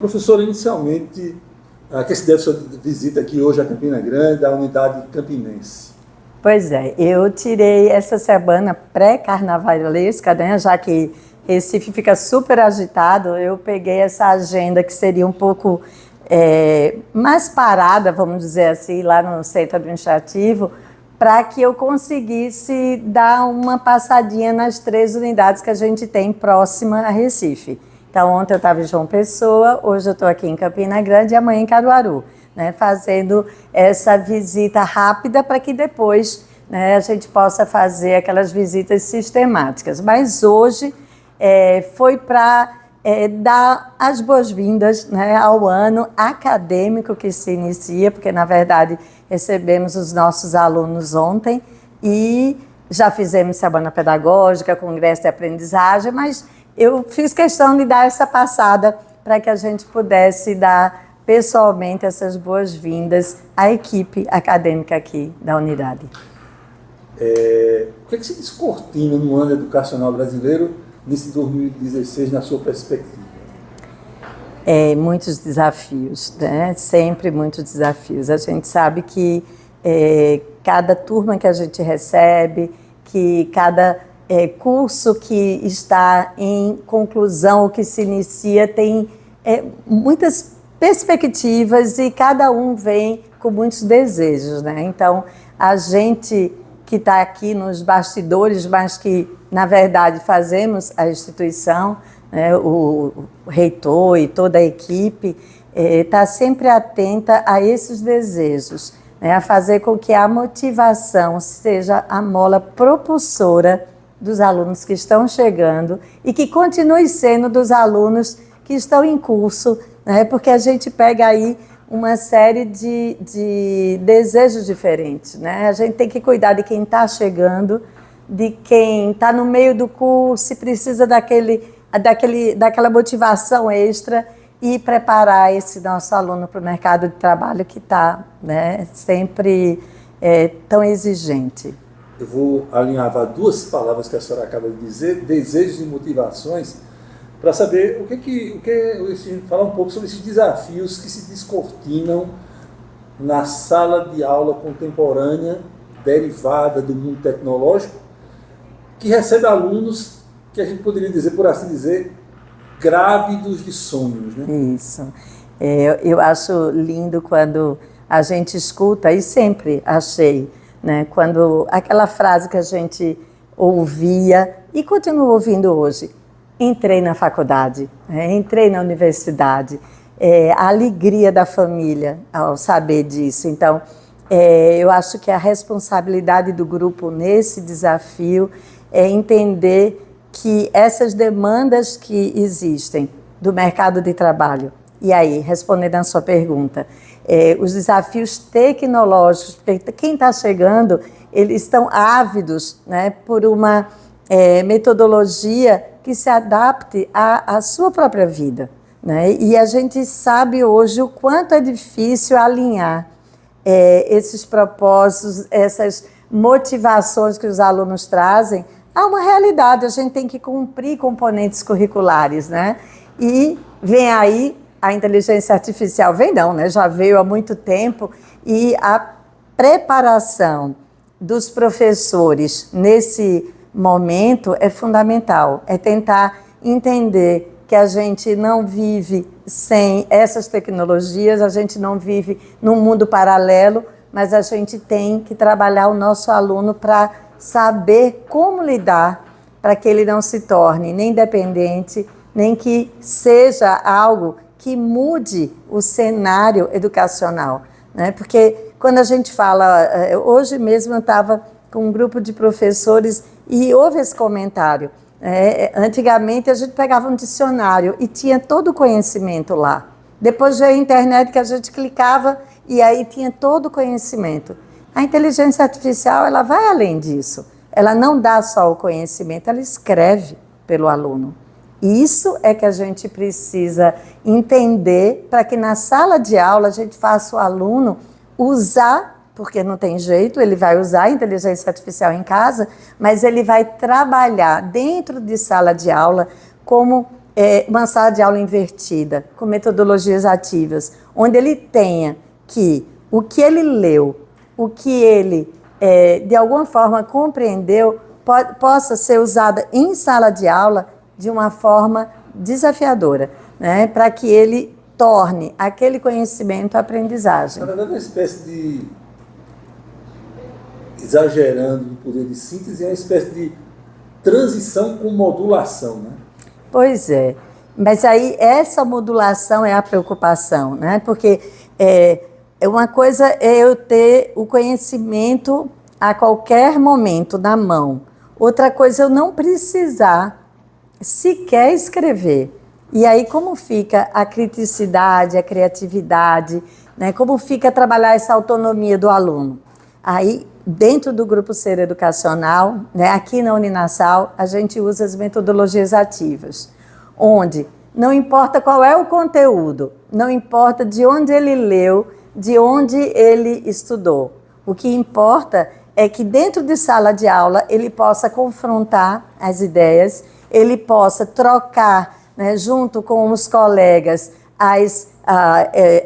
Professor, inicialmente, a que se deve sua visita aqui hoje a Campina Grande, à unidade campinense? Pois é, eu tirei essa semana pré-carnavalesca, né, já que Recife fica super agitado, eu peguei essa agenda que seria um pouco mais parada, vamos dizer assim, lá no centro administrativo, para que eu conseguisse dar uma passadinha nas 3 unidades que a gente tem próxima a Recife. Então, ontem eu estava em João Pessoa, hoje eu estou aqui em Campina Grande e amanhã em Caruaru, né, fazendo essa visita rápida para que depois, né, a gente possa fazer aquelas visitas sistemáticas. Mas hoje foi para dar as boas-vindas, né, ao ano acadêmico que se inicia, porque, na verdade, recebemos os nossos alunos ontem e já fizemos semana pedagógica, congresso de aprendizagem, mas eu fiz questão de dar essa passada para que a gente pudesse dar pessoalmente essas boas-vindas à equipe acadêmica aqui da unidade. O que se descortina no ano educacional brasileiro nesse 2016, na sua perspectiva? Muitos desafios, né? Sempre muitos desafios. A gente sabe que cada turma que a gente recebe, que cada curso que está em conclusão, ou que se inicia, tem muitas perspectivas e cada um vem com muitos desejos, né? Então, a gente que está aqui nos bastidores, mas que, na verdade, fazemos a instituição, né, o reitor e toda a equipe, está sempre atenta a esses desejos, né, a fazer com que a motivação seja a mola propulsora dos alunos que estão chegando e que continue sendo dos alunos que estão em curso, né, porque a gente pega aí uma série de desejos diferentes, né? A gente tem que cuidar de quem está chegando, de quem está no meio do curso e precisa daquela motivação extra e preparar esse nosso aluno para o mercado de trabalho que está, né, sempre tão exigente. Eu vou alinhar 2 palavras que a senhora acaba de dizer, desejos e motivações, para saber falar um pouco sobre esses desafios que se descortinam na sala de aula contemporânea, derivada do mundo tecnológico, que recebe alunos que a gente poderia dizer, por assim dizer, grávidos de sonhos, né? Isso. Eu acho lindo quando a gente escuta, e sempre achei, né, quando aquela frase que a gente ouvia e continua ouvindo hoje: entrei na faculdade, entrei na universidade, a alegria da família ao saber disso. Então, eu acho que a responsabilidade do grupo nesse desafio é entender que essas demandas que existem do mercado de trabalho, e aí, respondendo a sua pergunta, os desafios tecnológicos, porque quem está chegando, eles estão ávidos, né, por uma metodologia que se adapte à sua própria vida, né? E a gente sabe hoje o quanto é difícil alinhar esses propósitos, essas motivações que os alunos trazem a uma realidade. A gente tem que cumprir componentes curriculares, né? E vem aí a inteligência artificial, né? Já veio há muito tempo, e a preparação dos professores nesse momento é fundamental, é tentar entender que a gente não vive sem essas tecnologias, a gente não vive num mundo paralelo, mas a gente tem que trabalhar o nosso aluno para saber como lidar, para que ele não se torne nem dependente, nem que seja algo que mude o cenário educacional, né? Porque quando a gente fala, hoje mesmo eu estava com um grupo de professores e houve esse comentário. Antigamente a gente pegava um dicionário e tinha todo o conhecimento lá. Depois veio a internet que a gente clicava e aí tinha todo o conhecimento. A inteligência artificial, ela vai além disso. Ela não dá só o conhecimento, ela escreve pelo aluno. Isso é que a gente precisa entender para que na sala de aula a gente faça o aluno usar, porque não tem jeito, ele vai usar a inteligência artificial em casa, mas ele vai trabalhar dentro de sala de aula como uma sala de aula invertida, com metodologias ativas, onde ele tenha que o que ele leu, o que ele, de alguma forma, compreendeu, possa ser usada em sala de aula de uma forma desafiadora, né? Para que ele torne aquele conhecimento aprendizagem. Na verdade, é uma espécie de, exagerando o poder de síntese, é uma espécie de transição com modulação, né? Pois é, mas aí essa modulação é a preocupação, né? Porque uma coisa é eu ter o conhecimento a qualquer momento na mão, outra coisa é eu não precisar sequer escrever. E aí como fica a criticidade, a criatividade, né? Como fica trabalhar essa autonomia do aluno? Aí, dentro do Grupo Ser Educacional, né, aqui na Uninasal, a gente usa as metodologias ativas, onde não importa qual é o conteúdo, não importa de onde ele leu, de onde ele estudou. O que importa é que dentro de sala de aula ele possa confrontar as ideias, ele possa trocar, né, junto com os colegas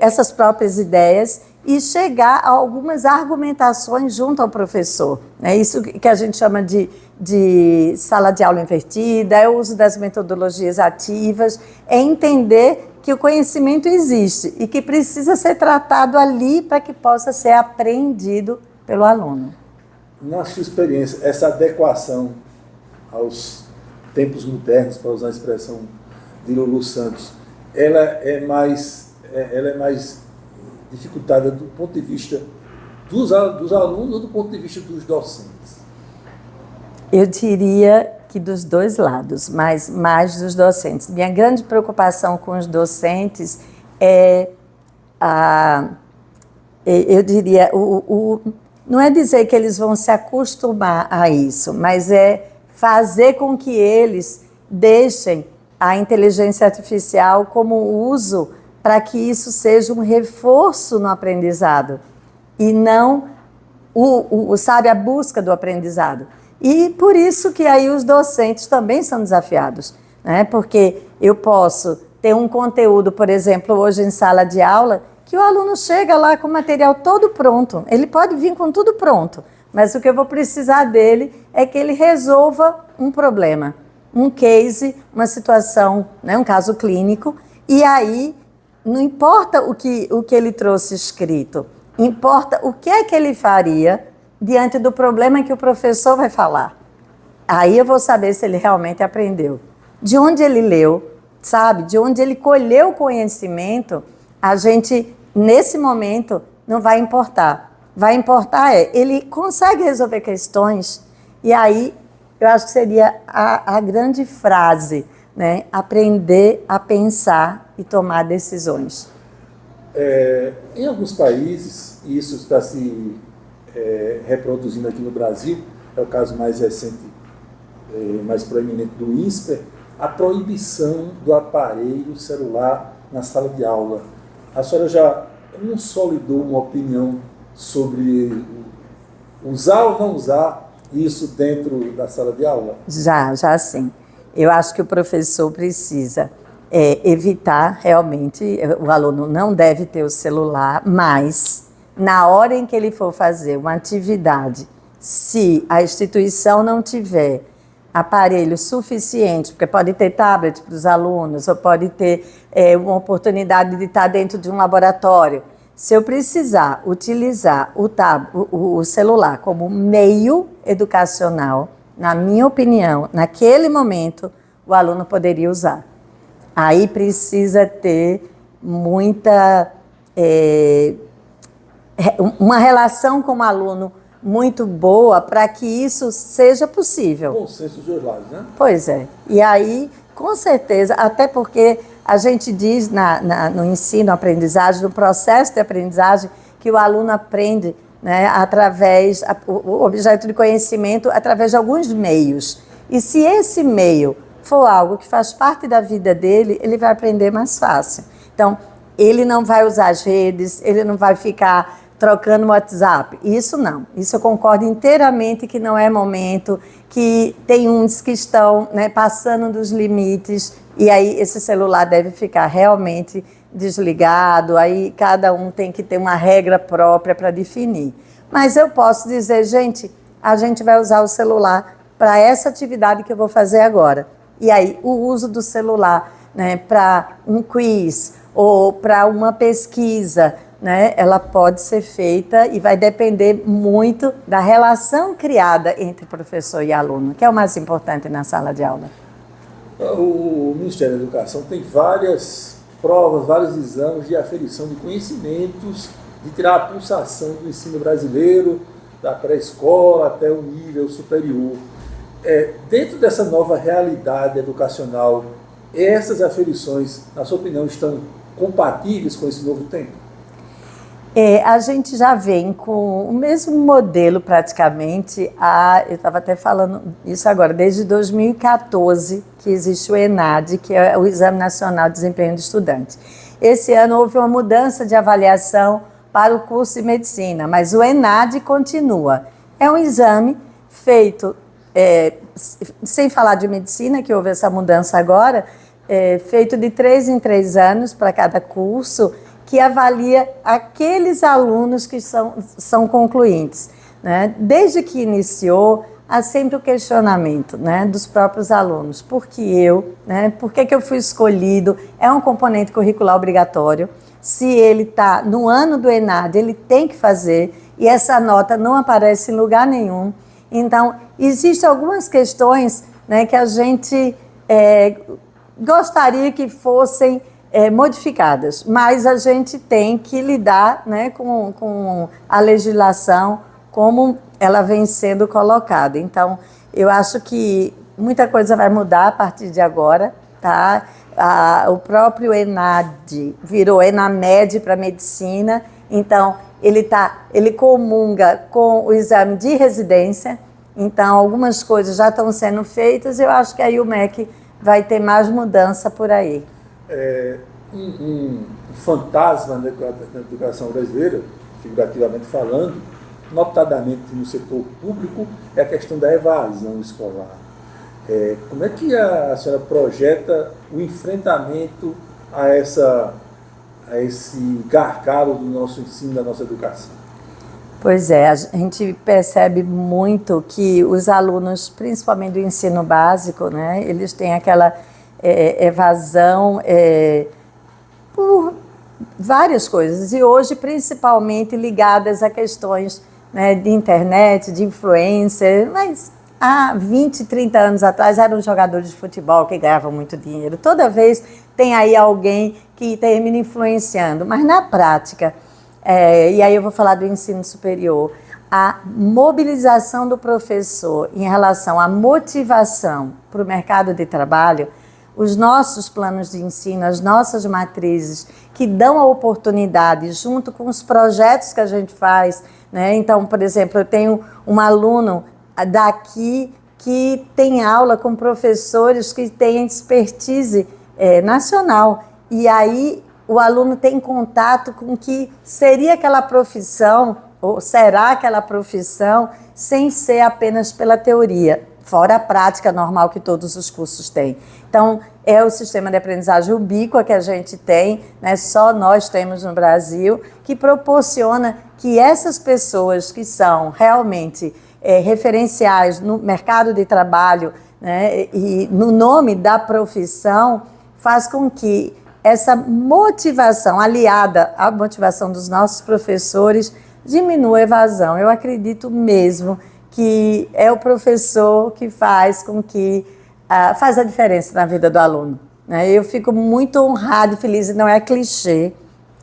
essas próprias ideias e chegar a algumas argumentações junto ao professor. É isso que a gente chama de sala de aula invertida, é o uso das metodologias ativas, é entender que o conhecimento existe e que precisa ser tratado ali para que possa ser aprendido pelo aluno. Na sua experiência, essa adequação aos tempos modernos, para usar a expressão de Lulu Santos, ela é mais dificultada do ponto de vista dos alunos ou do ponto de vista dos docentes? Eu diria que dos dois lados, mas mais dos docentes. Minha grande preocupação com os docentes eu diria, não é dizer que eles vão se acostumar a isso, mas é fazer com que eles deixem a inteligência artificial como uso para que isso seja um reforço no aprendizado e não sabe, a busca do aprendizado. E por isso que aí os docentes também são desafiados, né? Porque eu posso ter um conteúdo, por exemplo, hoje em sala de aula, que o aluno chega lá com o material todo pronto, ele pode vir com tudo pronto, mas o que eu vou precisar dele é que ele resolva um problema, um case, uma situação, né, um caso clínico, e aí não importa o que ele trouxe escrito, importa o que é que ele faria diante do problema que o professor vai falar. Aí eu vou saber se ele realmente aprendeu. De onde ele leu, sabe? De onde ele colheu o conhecimento, a gente, nesse momento, não vai importar. Vai importar ele consegue resolver questões, e aí eu acho que seria a grande frase, né? Aprender a pensar e tomar decisões. Em alguns países, e isso está se reproduzindo aqui no Brasil, é o caso mais recente, mais proeminente do INSPER, a proibição do aparelho celular na sala de aula. A senhora já consolidou uma opinião sobre usar ou não usar isso dentro da sala de aula? Já sim. Eu acho que o professor precisa evitar, realmente, o aluno não deve ter o celular, mas na hora em que ele for fazer uma atividade, se a instituição não tiver aparelho suficiente, porque pode ter tablet para os alunos, ou pode ter uma oportunidade de estar dentro de um laboratório, se eu precisar utilizar o celular como meio educacional, na minha opinião, naquele momento, o aluno poderia usar. Aí precisa ter uma relação com o aluno muito boa para que isso seja possível. Bom senso dos dois lados, né? Pois é. E aí, com certeza, até porque a gente diz no ensino, aprendizagem, no processo de aprendizagem, que o aluno aprende, né, o objeto de conhecimento através de alguns meios. E se esse meio for algo que faz parte da vida dele, ele vai aprender mais fácil. Então, ele não vai usar as redes, ele não vai ficar trocando WhatsApp. Isso não. Isso eu concordo inteiramente que não é momento, que tem uns que estão, né, passando dos limites, E aí esse celular deve ficar realmente desligado, aí cada um tem que ter uma regra própria para definir. Mas eu posso dizer, gente, a gente vai usar o celular para essa atividade que eu vou fazer agora. E aí o uso do celular, né, para um quiz ou para uma pesquisa, né, ela pode ser feita e vai depender muito da relação criada entre professor e aluno, que é o mais importante na sala de aula. O Ministério da Educação tem várias provas, vários exames de aferição de conhecimentos, de tirar a pulsação do ensino brasileiro, da pré-escola até o nível superior. Dentro dessa nova realidade educacional, essas aferições, na sua opinião, estão compatíveis com esse novo tempo? A gente já vem com o mesmo modelo praticamente, eu estava até falando isso agora, desde 2014 que existe o ENAD, que é o Exame Nacional de Desempenho do Estudante. Esse ano houve uma mudança de avaliação para o curso de medicina, mas o ENAD continua. É um exame feito, sem falar de medicina, que houve essa mudança agora, feito de 3 em 3 anos para cada curso, que avalia aqueles alunos que são concluintes, né? Desde que iniciou, há sempre o questionamento, né, dos próprios alunos. Por que eu? Né? Por que eu fui escolhido? É um componente curricular obrigatório. Se ele está no ano do ENAD, ele tem que fazer, e essa nota não aparece em lugar nenhum. Então, existem algumas questões, né, que a gente gostaria que fossem modificadas, mas a gente tem que lidar, né, com a legislação como ela vem sendo colocada. Então, eu acho que muita coisa vai mudar a partir de agora, tá? O próprio ENAD virou ENAMED para medicina, então ele comunga com o exame de residência, então algumas coisas já estão sendo feitas, eu acho que aí o MEC vai ter mais mudança por aí. Um fantasma da educação brasileira, figurativamente falando, notadamente no setor público, é a questão da evasão escolar. Como é que a senhora projeta o enfrentamento a esse gargalo do nosso ensino, da nossa educação? Pois é, a gente percebe muito que os alunos, principalmente do ensino básico, né, eles têm aquela evasão por várias coisas, e hoje principalmente ligadas a questões, né, de internet, de influencer, mas há 20, 30 anos atrás eram jogadores de futebol que ganhavam muito dinheiro. Toda vez tem aí alguém que termina influenciando, mas na prática, e aí eu vou falar do ensino superior, a mobilização do professor em relação à motivação para o mercado de trabalho, os nossos planos de ensino, as nossas matrizes, que dão a oportunidade, junto com os projetos que a gente faz, né? Então, por exemplo, eu tenho um aluno daqui que tem aula com professores que têm expertise nacional, e aí o aluno tem contato com o que seria aquela profissão, ou será aquela profissão, sem ser apenas pela teoria, fora a prática normal que todos os cursos têm. Então, é o sistema de aprendizagem ubíqua que a gente tem, né, só nós temos no Brasil, que proporciona que essas pessoas que são realmente referenciais no mercado de trabalho, né, e no nome da profissão, faz com que essa motivação, aliada à motivação dos nossos professores, diminua a evasão. Eu acredito mesmo que é o professor que faz com que faz a diferença na vida do aluno, né? Eu fico muito honrada e feliz, e não é clichê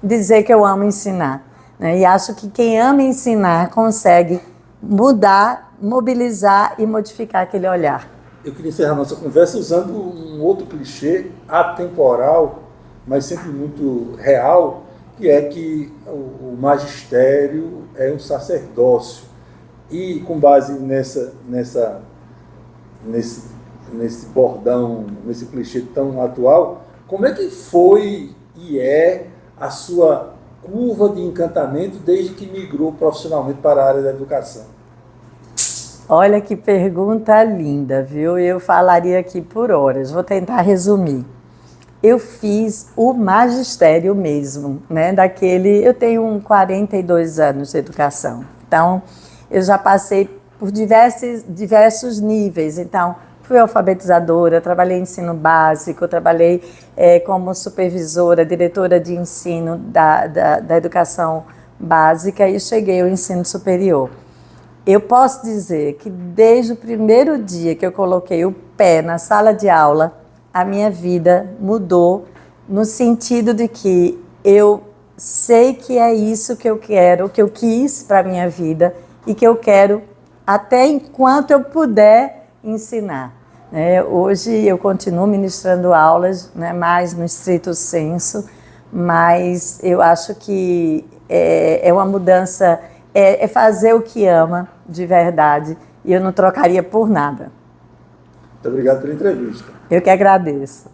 dizer que eu amo ensinar, né? E acho que quem ama ensinar consegue mudar, mobilizar e modificar aquele olhar. Eu queria encerrar nossa conversa usando um outro clichê atemporal, mas sempre muito real, que é que o magistério é um sacerdócio. E com base nesse bordão, nesse clichê tão atual, como é que foi e é a sua curva de encantamento desde que migrou profissionalmente para a área da educação? Olha que pergunta linda, viu? Eu falaria aqui por horas, vou tentar resumir. eu fiz o magistério mesmo, né? Eu tenho 42 anos de educação, então eu já passei por diversos níveis. Então, fui alfabetizadora, trabalhei em ensino básico, trabalhei como supervisora, diretora de ensino da educação básica e cheguei ao ensino superior. Eu posso dizer que desde o primeiro dia que eu coloquei o pé na sala de aula, a minha vida mudou no sentido de que eu sei que é isso que eu quero, que eu quis para a minha vida e que eu quero até enquanto eu puder ensinar. Hoje eu continuo ministrando aulas, né, mais no estrito sensu, mas eu acho que é uma mudança, é fazer o que ama de verdade e eu não trocaria por nada. Muito obrigado pela entrevista. Eu que agradeço.